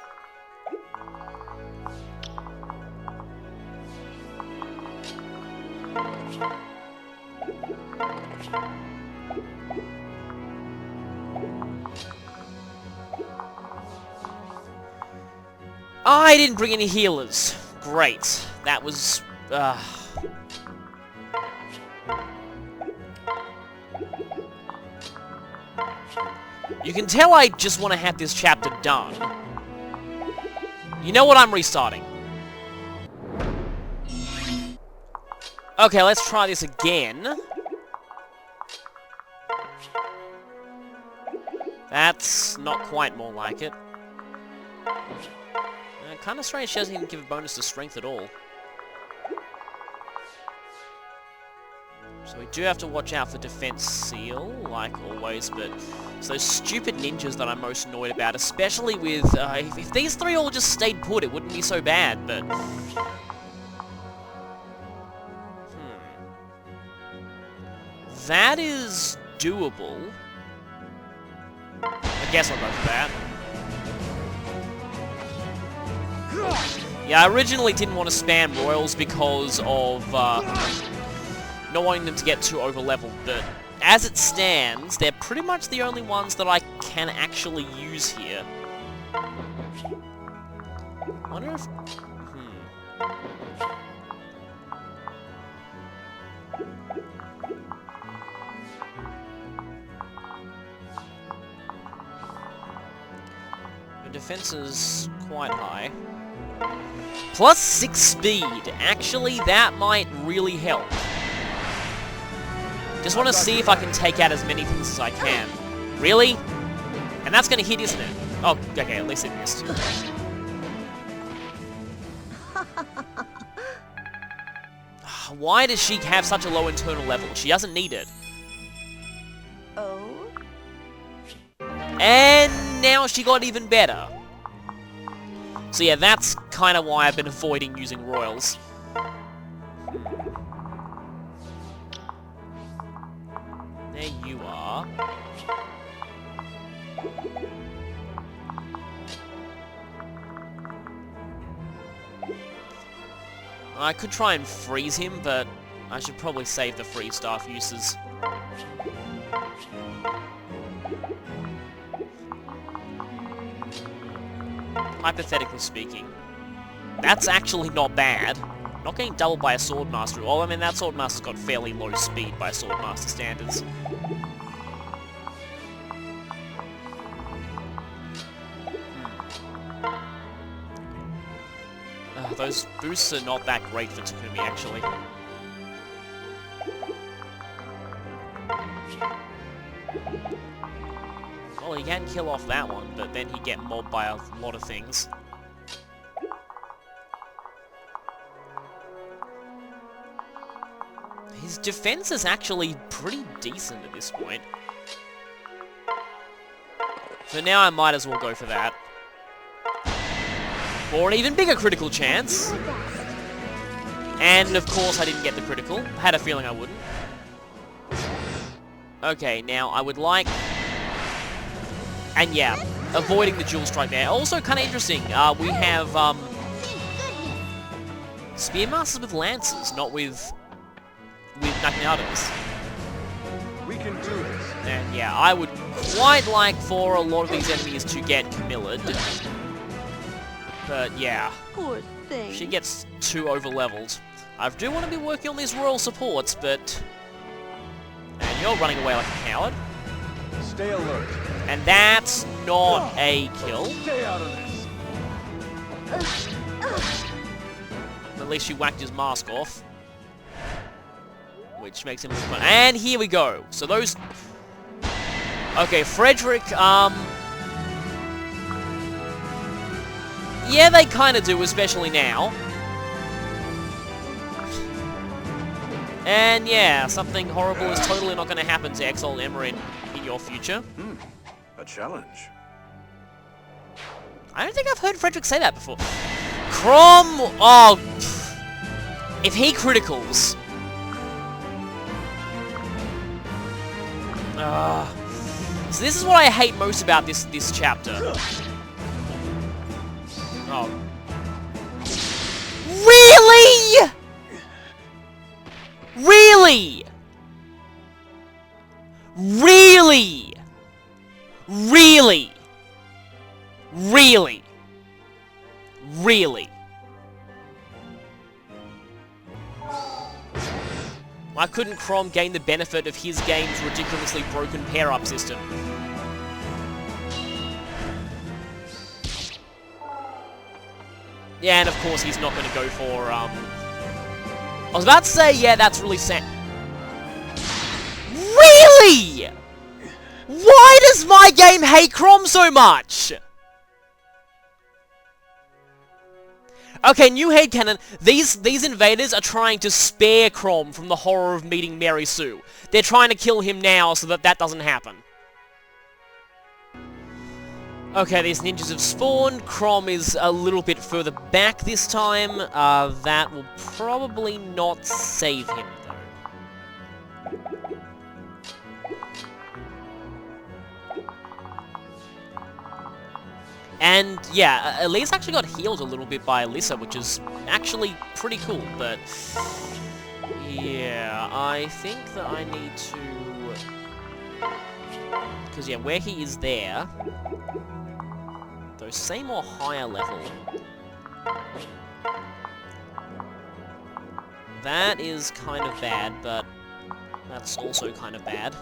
Speaker 1: I didn't bring any healers. Great. That was... You can tell I just want to have this chapter done. You know what? I'm restarting. Okay, let's try this again. That's not quite more like it. Kind of strange she doesn't even give a bonus to strength at all. So we do have to watch out for Defense Seal, like always, but it's those stupid ninjas that I'm most annoyed about, especially with, if these three all just stayed put, it wouldn't be so bad, but... That is doable. I guess I'll go for that. Yeah, I originally didn't want to spam Royals because of not wanting them to get too over-leveled, but as it stands, they're pretty much the only ones that I can actually use here. I wonder if... The defense is quite high. Plus 6 speed. Actually, that might really help. Just want to see if I can take out as many things as I can. Really? And that's going to hit, isn't it? Oh, okay, at least it missed. Why does she have such a low internal level? She doesn't need it.
Speaker 2: Oh?
Speaker 1: And now she got even better. So yeah, that's kind of why I've been avoiding using Royals. There you are. I could try and freeze him, but I should probably save the freeze staff uses. Hypothetically speaking, that's actually not bad. Not getting doubled by a Swordmaster. Well, I mean, that Swordmaster's got fairly low speed by Swordmaster standards. Those boosts are not that great for Takumi, actually. Well, he can kill off that one, but then he'd get mobbed by a lot of things. His defense is actually pretty decent at this point. So now I might as well go for that. For an even bigger critical chance. And of course I didn't get the critical. I had a feeling I wouldn't. Okay, now I would like... And yeah, avoiding the dual strike there. Also kind of interesting, we have Spearmasters with Lances, not with Nakinatas.
Speaker 4: We can do this.
Speaker 1: And yeah, I would quite like for a lot of these enemies to get Camilla'd. But yeah,
Speaker 2: Poor thing.
Speaker 1: she gets too over-leveled. I do want to be working on these royal supports, but... And you're running away like a coward.
Speaker 4: Stay alert.
Speaker 1: And that's not a kill.
Speaker 4: Stay out of this.
Speaker 1: At least she whacked his mask off. Which makes him look fun. And here we go. So those... Okay, Frederick, yeah, they kind of do, especially now. And yeah, something horrible is totally not going to happen to Exalt Emerin in your future.
Speaker 4: A challenge.
Speaker 1: I don't think I've heard Frederick say that before. Chrom... Oh... If he criticals... So this is what I hate most about this chapter. Oh. Really? Really? Really? Really? Really? Really? Why couldn't Chrom gain the benefit of his game's ridiculously broken pair-up system? Yeah, and of course he's not going to go for, I was about to say, yeah, that's really sad. Really? Why does my game hate Chrom so much? Okay, new headcanon. These invaders are trying to spare Chrom from the horror of meeting Mary Sue. They're trying to kill him now so that that doesn't happen. Okay, these ninjas have spawned. Chrom is a little bit further back this time. That will probably not save him, though. And, yeah, Elise actually got healed a little bit by Alyssa, which is actually pretty cool, but... yeah, I think that I need to... because, yeah, where he is there... though same or higher level... that is kind of bad, but... that's also kind of bad.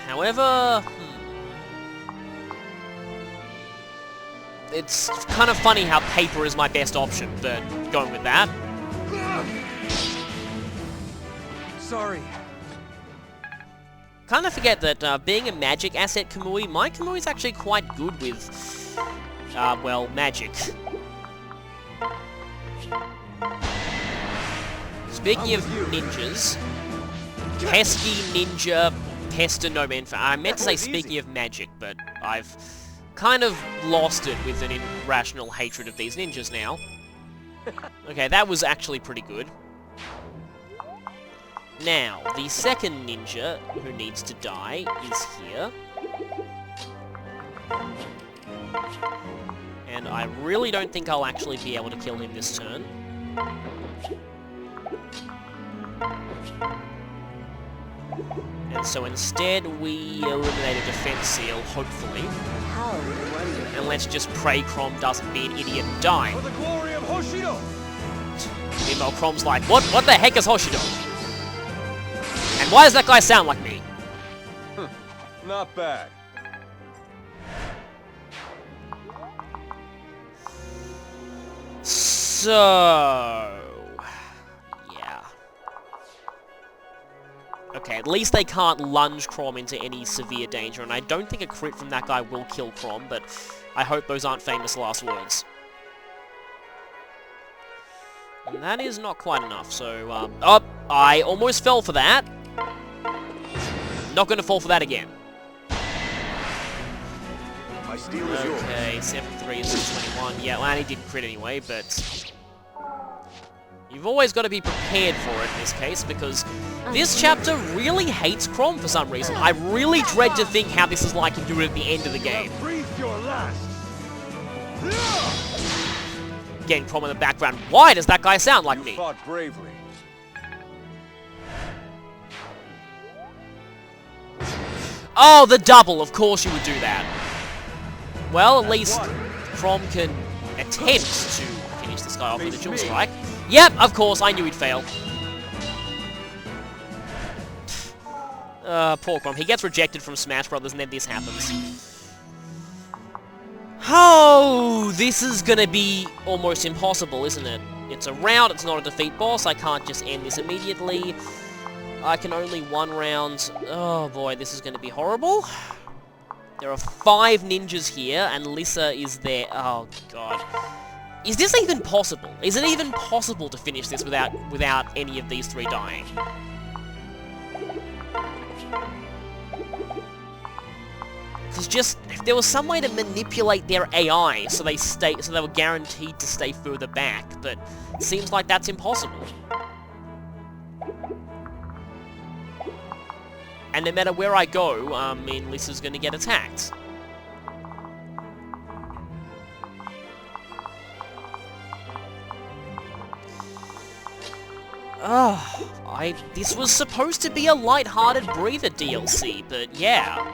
Speaker 1: However, it's kind of funny how paper is my best option, but going with that.
Speaker 4: Sorry.
Speaker 1: Kind of forget that being a magic asset Kamui, my Kamui is actually quite good with, well, magic. Speaking of ninjas, pesky ninja, pester no man. I meant to say speaking of magic, but I've kind of lost it with an irrational hatred of these ninjas now. Okay, that was actually pretty good. Now, the second ninja who needs to die is here. And I really don't think I'll actually be able to kill him this turn. And so instead, we eliminate a defense seal, hopefully. And let's just pray Chrom doesn't be an idiot and die.
Speaker 4: For the glory of Hoshido!
Speaker 1: Meanwhile, Chrom's like, what the heck is Hoshido? And why does that guy sound like me?
Speaker 4: Not bad.
Speaker 1: So... yeah. Okay, at least they can't lunge Chrom into any severe danger, and I don't think a crit from that guy will kill Chrom, but I hope those aren't famous last words. And that is not quite enough, so, oh, I almost fell for that. Not gonna fall for that again.
Speaker 4: My steel is yours.
Speaker 1: Okay, 7-3 is 621. Yeah, Lanny didn't crit anyway, but... you've always got to be prepared for it in this case, because this chapter really hates Chrom for some reason. I really dread to think how this is like to do it at the end of the game.
Speaker 4: Breathe your last.
Speaker 1: Getting Chrom in the background. Why does that guy sound like
Speaker 4: You
Speaker 1: me?
Speaker 4: fought bravely.
Speaker 1: Oh, the double! Of course you would do that. Well, at least Chrom can attempt to finish this guy off with a dual strike. Yep, of course, I knew he'd fail. Poor Chrom. He gets rejected from Smash Brothers, and then this happens. Oh, this is gonna be almost impossible, isn't it? It's a round, it's not a defeat boss, I can't just end this immediately. I can only one round. Oh boy, this is gonna be horrible. There are 5 ninjas here, and Lissa is there. Oh god. Is this even possible? Is it even possible to finish this without any of these 3 dying? Because just, if there was some way to manipulate their AI so they were guaranteed to stay further back, but it seems like that's impossible. And no matter where I go, I mean, Lissa's gonna get attacked. This was supposed to be a light-hearted breather DLC, but yeah.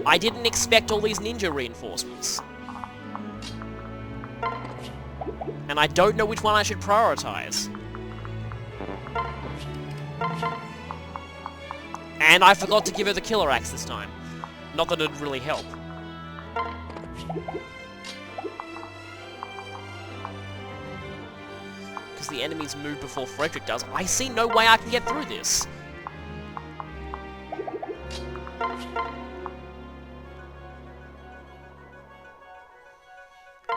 Speaker 1: I didn't expect all these ninja reinforcements. And I don't know which one I should prioritize. And I forgot to give her the killer axe this time. Not that it'd really help. Because the enemies move before Frederick does. I see no way I can get through this.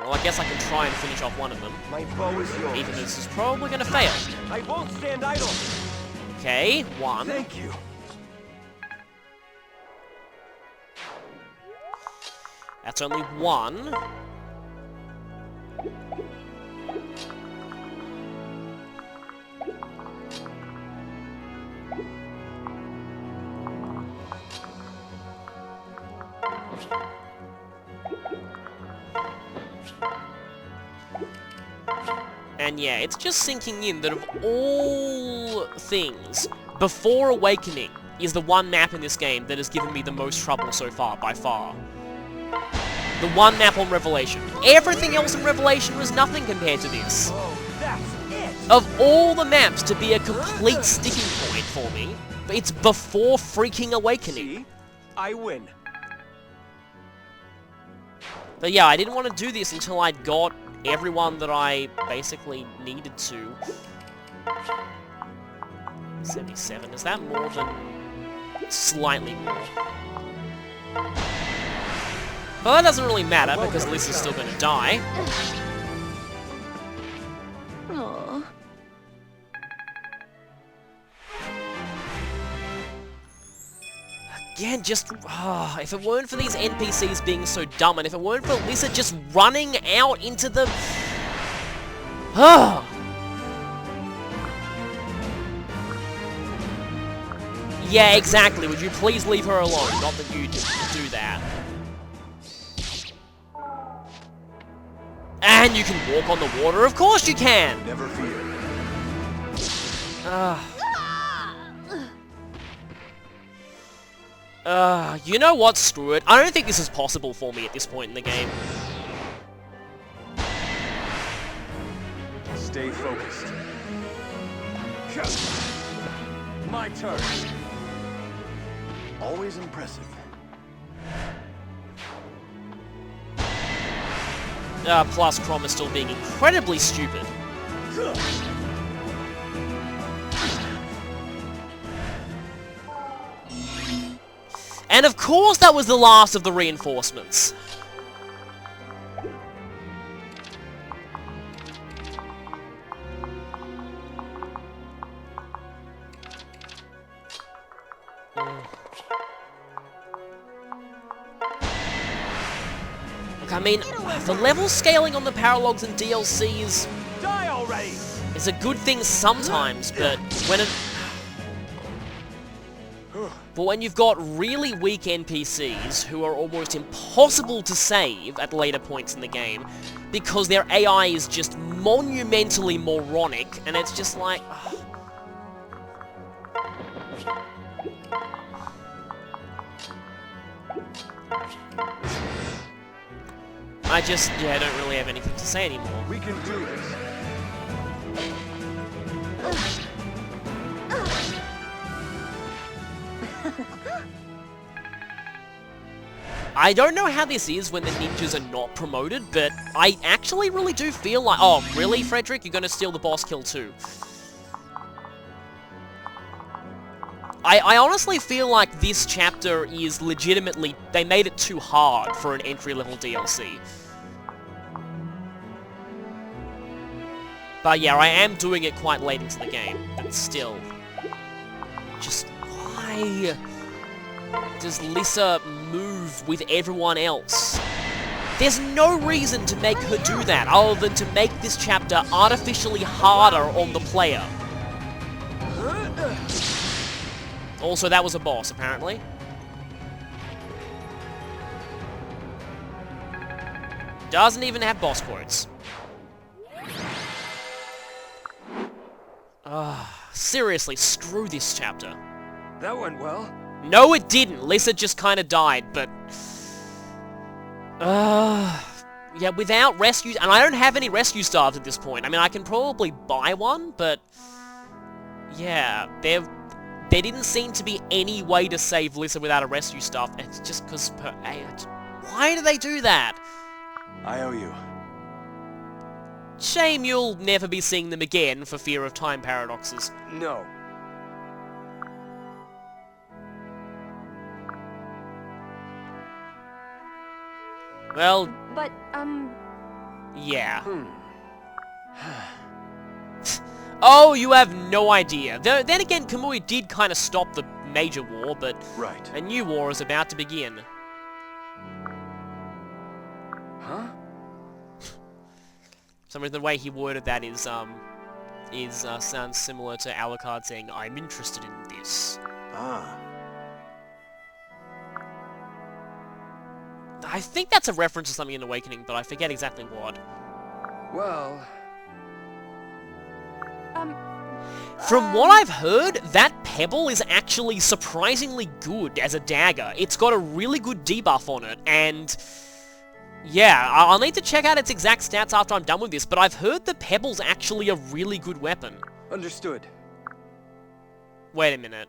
Speaker 1: Well, I guess I can try and finish off one of them.
Speaker 4: My bow is yours.
Speaker 1: Even though this is probably gonna fail.
Speaker 4: I won't stand idle.
Speaker 1: Okay, one.
Speaker 4: Thank you.
Speaker 1: That's only one. And yeah, it's just sinking in that of all things, Before Awakening is the one map in this game that has given me the most trouble so far, by far. The one map on Revelation. Everything else in Revelation was nothing compared to this.
Speaker 4: Oh, that's it.
Speaker 1: Of all the maps to be a complete sticking point for me, it's Before freaking Awakening.
Speaker 4: See? I win.
Speaker 1: But yeah, I didn't want to do this until I'd got everyone that I basically needed to. 77, is that more than... slightly more? Well, that doesn't really matter, because Liz is still gonna die.
Speaker 2: Aw.
Speaker 1: Again, just... if it weren't for these NPCs being so dumb, and if it weren't for Lisa just running out into the... Yeah, exactly. Would you please leave her alone? Not that you do that. And you can walk on the water. Of course you can!
Speaker 4: Never fear.
Speaker 1: You know what? Screw it. I don't think this is possible for me at this point in the game.
Speaker 4: Stay focused. My turn. Always impressive.
Speaker 1: Plus Chrom is still being incredibly stupid. And of course that was the last of the reinforcements. Look, I mean, the level scaling on the paralogs and DLCs
Speaker 4: Die already.
Speaker 1: is a good thing sometimes, but when it... But when you've got really weak NPCs who are almost impossible to save at later points in the game because their AI is just monumentally moronic, and it's just like... I don't really have anything to say anymore.
Speaker 4: We can do this.
Speaker 1: I don't know how this is when the ninjas are not promoted, but I actually really do feel like... Oh, really, Frederick? You're gonna steal the boss kill too? I honestly feel like this chapter is legitimately... They made it too hard for an entry-level DLC. But yeah, I am doing it quite late into the game, but still. Just why does Lisa move with everyone else? There's no reason to make her do that, other than to make this chapter artificially harder on the player. Also, that was a boss, apparently. Doesn't even have boss quotes. Seriously, screw this chapter.
Speaker 4: That went well.
Speaker 1: No, it didn't. Lisa just kind of died, but... yeah, without rescue... And I don't have any rescue stars at this point. I mean, I can probably buy one, but... Yeah, there didn't seem to be any way to save Lisa without a rescue staff. It's just because per age. Why do they do that?
Speaker 4: I owe you.
Speaker 1: Shame you'll never be seeing them again for fear of time paradoxes.
Speaker 4: No.
Speaker 1: Well...
Speaker 2: But,
Speaker 1: Yeah. Oh, you have no idea. Then again, Kamui did kind of stop the major war, but
Speaker 4: Right.
Speaker 1: a new war is about to begin.
Speaker 4: Huh?
Speaker 1: For some reason, the way he worded that sounds similar to Alucard saying, "I'm interested in this."
Speaker 4: Ah.
Speaker 1: I think that's a reference to something in Awakening, but I forget exactly what.
Speaker 4: Well...
Speaker 1: From what I've heard, that pebble is actually surprisingly good as a dagger. It's got a really good debuff on it, and... yeah, I'll need to check out its exact stats after I'm done with this, but I've heard the pebble's actually a really good weapon.
Speaker 4: Understood.
Speaker 1: Wait a minute.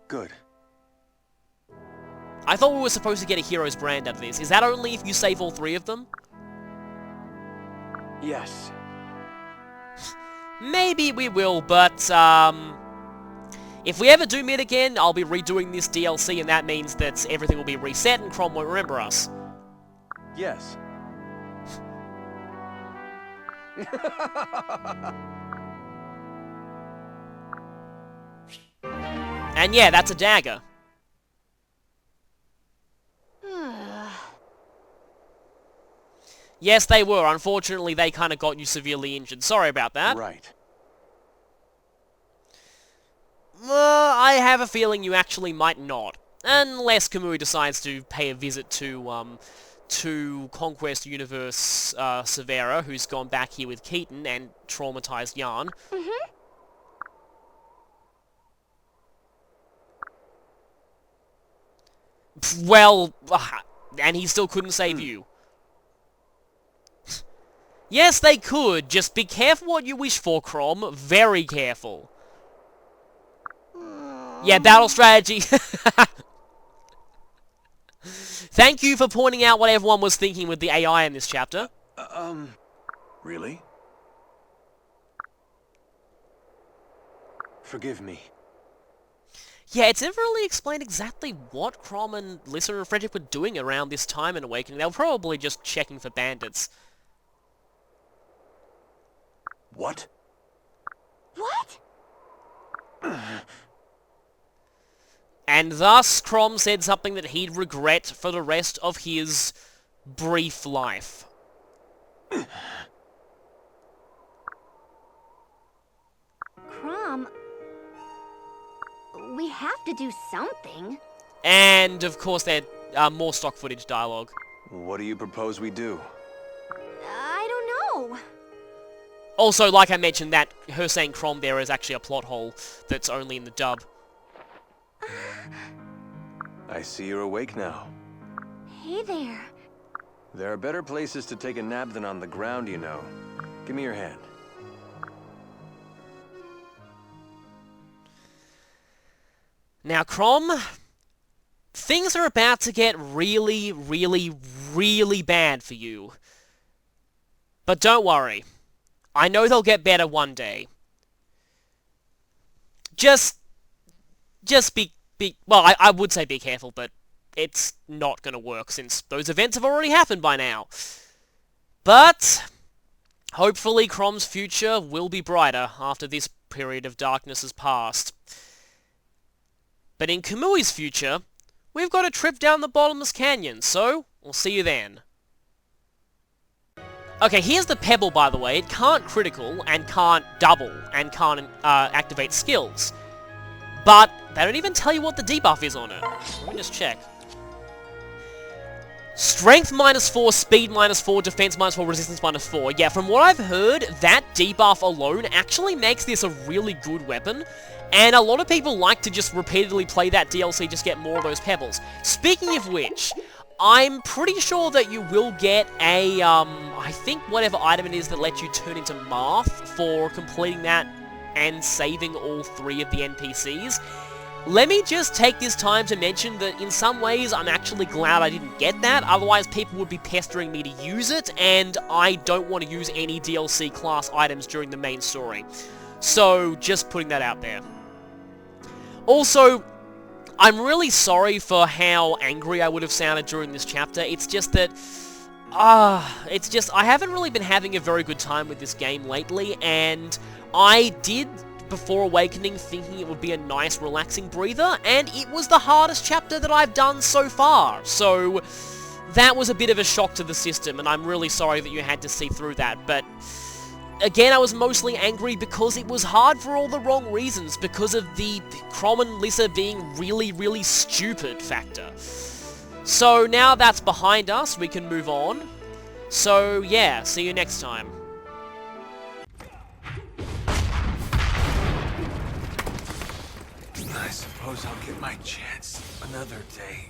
Speaker 4: Good.
Speaker 1: I thought we were supposed to get a hero's brand out of this. Is that only if you save all 3 of them?
Speaker 4: Yes.
Speaker 1: Maybe we will, but, if we ever do meet again, I'll be redoing this DLC, and that means that everything will be reset and Chrom won't remember us.
Speaker 4: Yes.
Speaker 1: And yeah, that's a dagger. Yes, they were. Unfortunately, they kind of got you severely injured. Sorry about that.
Speaker 4: Right.
Speaker 1: I have a feeling you actually might not. Unless Kamui decides to pay a visit to Conquest Universe Severa, who's gone back here with Keaton and traumatized Yarn. Well, and he still couldn't save you. Yes, they could. Just be careful what you wish for, Chrom. Very careful. Yeah, battle strategy. Thank you for pointing out what everyone was thinking with the AI in this chapter.
Speaker 4: Really? Forgive me.
Speaker 1: Yeah, it's never really explained exactly what Chrom and Lissa and Frederick were doing around this time in Awakening. They were probably just checking for bandits.
Speaker 4: What?
Speaker 2: What?
Speaker 1: And thus, Chrom said something that he'd regret for the rest of his brief life.
Speaker 2: Chrom, we have to do something.
Speaker 1: And, of course, there more stock footage dialogue.
Speaker 4: What do you propose we do?
Speaker 2: I don't know.
Speaker 1: Also, like I mentioned, that her saying Chrom there is actually a plot hole that's only in the dub.
Speaker 4: I see you're awake now.
Speaker 2: Hey there.
Speaker 4: There are better places to take a nap than on the ground, you know. Give me your hand.
Speaker 1: Now, Chrom, things are about to get really, really, really bad for you. But don't worry. I know they'll get better one day. Just be well, I would say be careful, but it's not going to work since those events have already happened by now. But hopefully Chrom's future will be brighter after this period of darkness has passed. But in Kamui's future, we've got a trip down the bottomless canyon, so we'll see you then. Okay, here's the pebble, by the way. It can't critical, and can't double, and can't activate skills. But they don't even tell you what the debuff is on it. Let me just check. Strength -4, speed -4, defense -4, resistance -4. Yeah, from what I've heard, that debuff alone actually makes this a really good weapon. And a lot of people like to just repeatedly play that DLC, just get more of those pebbles. Speaking of which, I'm pretty sure that you will get a, I think whatever item it is that lets you turn into Marth for completing that and saving all 3 of the NPCs. Let me just take this time to mention that in some ways I'm actually glad I didn't get that, otherwise people would be pestering me to use it, and I don't want to use any DLC class items during the main story. So, just putting that out there. Also, I'm really sorry for how angry I would have sounded during this chapter. It's just that It's just, I haven't really been having a very good time with this game lately, and I did, before Awakening, thinking it would be a nice, relaxing breather, and it was the hardest chapter that I've done so far, so that was a bit of a shock to the system, and I'm really sorry that you had to see through that, but again, I was mostly angry because it was hard for all the wrong reasons, because of the Chrom and Lissa being really, really stupid factor. So now that's behind us, we can move on. So yeah, see you next time.
Speaker 5: I suppose I'll get my chance another day.